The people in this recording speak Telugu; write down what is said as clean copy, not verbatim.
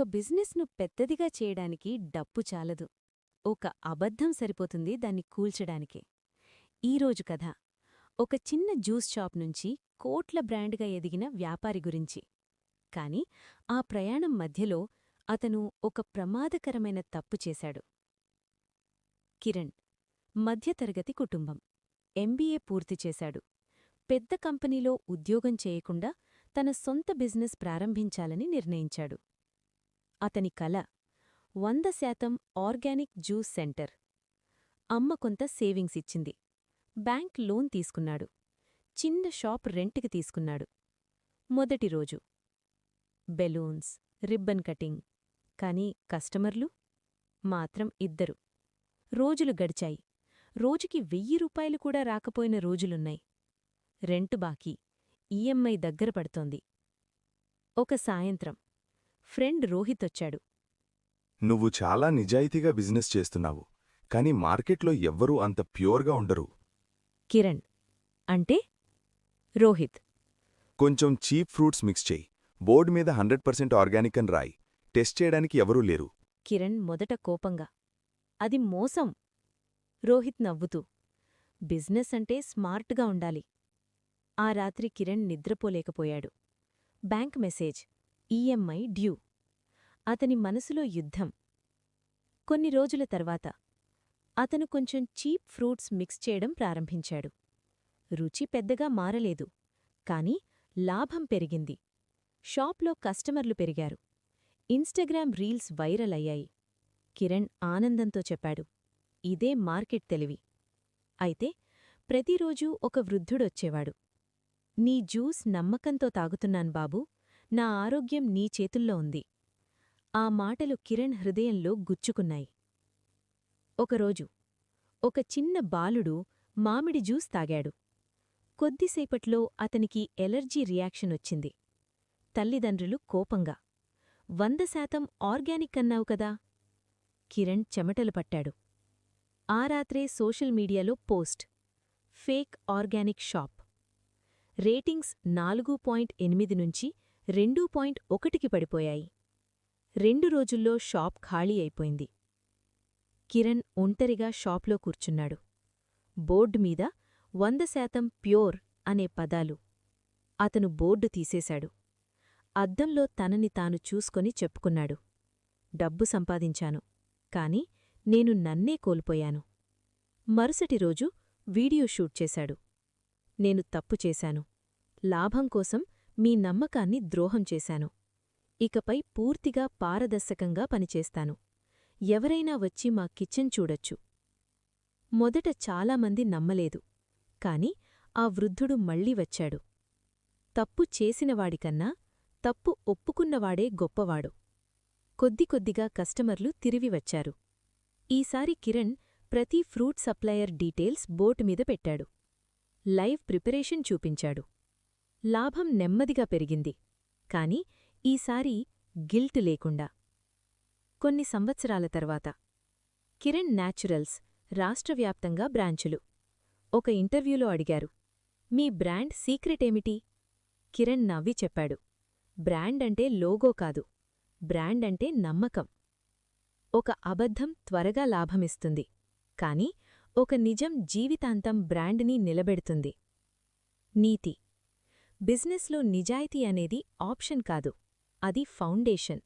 ఒక బిజినెస్ను పెద్దదిగా చేయడానికి డబ్బు చాలదు. ఒక అబద్ధం సరిపోతుంది దాన్ని కూల్చడానికే. ఈరోజు కథ ఒక చిన్న జ్యూస్ షాప్ నుంచి కోట్ల బ్రాండ్గా ఎదిగిన వ్యాపారి గురించి. కాని ఆ ప్రయాణం మధ్యలో అతను ఒక ప్రమాదకరమైన తప్పు చేశాడు. కిరణ్ మధ్యతరగతి కుటుంబం. ఎంబీఏ పూర్తి చేశాడు. పెద్ద కంపెనీలో ఉద్యోగం చేయకుండా తన సొంత బిజినెస్ ప్రారంభించాలని నిర్ణయించాడు. అతని కల 100% ఆర్గానిక్ జ్యూస్ సెంటర్. అమ్మ కొంత సేవింగ్స్ ఇచ్చింది. బ్యాంక్ లోన్ తీసుకున్నాడు. చిన్న షాప్ రెంట్కి తీసుకున్నాడు. మొదటి రోజు బెలూన్స్, రిబ్బన్ కటింగ్. కాని కస్టమర్లు మాత్రం 2. రోజులు గడిచాయి. రోజుకి 1000 రూపాయలు కూడా రాకపోయిన రోజులున్నాయి. రెంటు బాకీ, ఈఎంఐ దగ్గర పడుతోంది. ఒక సాయంత్రం ఫ్రెండ్ రోహితొచ్చాడు. నువ్వు చాలా నిజాయితీగా బిజినెస్ చేస్తున్నావు, కానీ మార్కెట్లో ఎవ్వరూ అంత ప్యూర్గా ఉండరు. కిరణ్ అంటే రోహిత్. కొంచెం చీప్ ఫ్రూట్స్ మిక్స్ చెయ్యి, బోర్డు మీద 100% ఆర్గానిక్ అని రాయి. టెస్ట్ చేయడానికి ఎవరూ లేరు. కిరణ్ మొదట కోపంగా, అది మోసం. రోహిత్ నవ్వుతూ, బిజినెస్ అంటే స్మార్ట్గా ఉండాలి. ఆ రాత్రి కిరణ్ నిద్రపోలేకపోయాడు. Bank message, EMI due. అతని మనసులో యుద్ధం. కొన్ని రోజుల తర్వాత అతను కొంచెం చీప్ ఫ్రూట్స్ మిక్స్ చేయడం ప్రారంభించాడు. రుచి పెద్దగా మారలేదు, కాని లాభం పెరిగింది. షాప్లో కస్టమర్లు పెరిగారు. ఇన్స్టాగ్రామ్ రీల్స్ వైరల్ అయ్యాయి. కిరణ్ ఆనందంతో చెప్పాడు, ఇదే మార్కెట్ తెలివి. అయితే ప్రతిరోజూ ఒక వృద్ధుడొచ్చేవాడు. నీ జ్యూస్ నమ్మకంతో తాగుతున్నాన్ బాబూ, నా ఆరోగ్యం నీ చేతుల్లో ఉంది. ఆ మాటలు కిరణ్ హృదయంలో గుచ్చుకున్నాయి. ఒకరోజు ఒక చిన్న బాలుడు మామిడి జ్యూస్ తాగాడు. కొద్దిసేపట్లో అతనికి ఎలర్జీ రియాక్షన్ వచ్చింది. తల్లిదండ్రులు కోపంగా, 100% ఆర్గానిక్ అన్నావు కదా. కిరణ్ చెమటలు పట్టాడు. ఆ రాత్రే సోషల్ మీడియాలో post, fake organic shop. Ratings 4.8 నుంచి 2.1కి పడిపోయాయి. 2 రోజుల్లో షాప్ ఖాళీ అయిపోయింది. కిరణ్ ఒంటరిగా షాప్లో కూర్చున్నాడు. బోర్డు మీద 100% ప్యూర్ అనే పదాలు. అతను బోర్డు తీసేశాడు. అద్దంలో తనని తాను చూసుకొని చెప్పుకున్నాడు, డబ్బు సంపాదించాను, కాని నేను నన్నే కోల్పోయాను. మరుసటి రోజు వీడియో షూట్ చేశాడు. నేను తప్పు చేశాను. లాభం కోసం మీ నమ్మకాన్ని ద్రోహం చేశాను. ఇకపై పూర్తిగా పారదర్శకంగా పనిచేస్తాను. ఎవరైనా వచ్చి మా కిచెన్ చూడొచ్చు. మొదట చాలామంది నమ్మలేదు. కాని ఆ వృద్ధుడు మళ్ళీ వచ్చాడు. తప్పు చేసినవాడికన్నా తప్పు ఒప్పుకున్నవాడే గొప్పవాడు. కొద్దికొద్దిగా కస్టమర్లు తిరిగివచ్చారు. ఈసారి కిరణ్ ప్రతి ఫ్రూట్ సప్లయర్ డీటెయిల్స్ బోర్డు మీద పెట్టాడు. లైవ్ ప్రిపరేషన్ చూపించాడు. లాభం నెమ్మదిగా పెరిగింది. కాని ఈసారి గిల్ట్ లేకుండా. కొన్ని సంవత్సరాల తర్వాత కిరణ్ న్యాచురల్స్ రాష్ట్రవ్యాప్తంగా బ్రాంచులు. ఒక ఇంటర్వ్యూలో అడిగారు, మీ బ్రాండ్ సీక్రెటేమిటి? కిరణ్ నవ్వి చెప్పాడు, బ్రాండ్ అంటే లోగో కాదు, బ్రాండ్ అంటే నమ్మకం. ఒక అబద్ధం త్వరగా లాభమిస్తుంది, కాని ఒక నిజం జీవితాంతం బ్రాండ్ని నిలబెడుతుంది. నీతి: బిజినెస్లో నిజాయితీ అనేది ఆప్షన్ కాదు, అది ఫౌండేషన్.